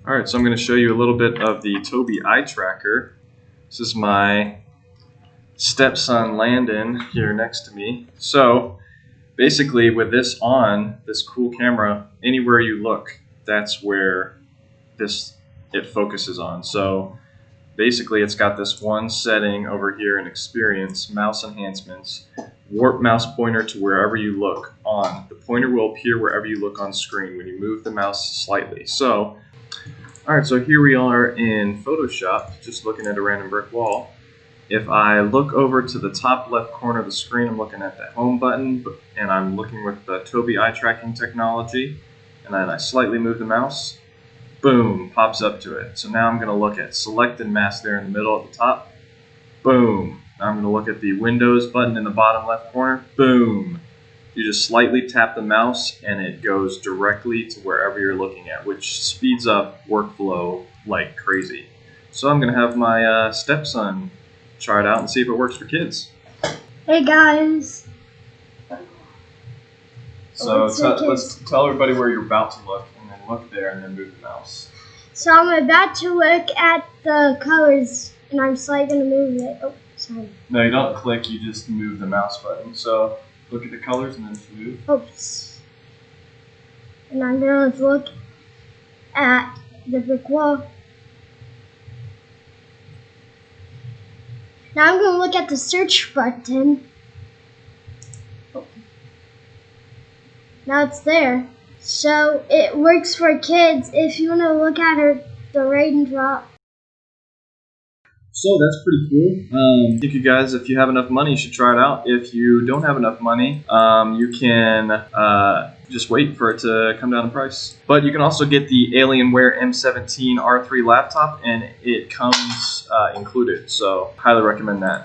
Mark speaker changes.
Speaker 1: Alright, so I'm going to show you a little bit of the Tobii eye tracker. This is my stepson Landon here next to me. So basically with this on, this cool camera, anywhere you look, that's where it focuses on. So basically it's got this one setting over here in experience, mouse enhancements, warp mouse pointer to wherever you look on. The pointer will appear wherever you look on screen when you move the mouse slightly. So alright, so here we are in Photoshop, just looking at a random brick wall. If I look over to the top left corner of the screen, I'm looking at the home button, and I'm looking with the Tobii eye tracking technology, and then I slightly move the mouse, boom, pops up to it. So now I'm going to look at selected mask there in the middle at the top, boom. Now I'm going to look at the Windows button in the bottom left corner, boom. You just slightly tap the mouse and it goes directly to wherever you're looking at, which speeds up workflow like crazy. So I'm going to have my stepson try it out and see if it works for kids.
Speaker 2: Hey guys.
Speaker 1: So let's tell everybody where you're about to look, and then look there and then move the mouse.
Speaker 2: So I'm about to look at the colors and I'm slightly going to move it. Oh, sorry.
Speaker 1: No, you don't click, you just move the mouse button. So look at the colors and then just move.
Speaker 2: Oops. And I'm going to look at the brick wall. Now I'm going to look at the search button. Oh. Now it's there. So it works for kids if you want to look at the raindrop.
Speaker 1: So that's pretty cool. I think you guys, if you have enough money, you should try it out. If you don't have enough money, you can just wait for it to come down in price. But you can also get the Alienware M17 R3 laptop, and it comes included. So highly recommend that.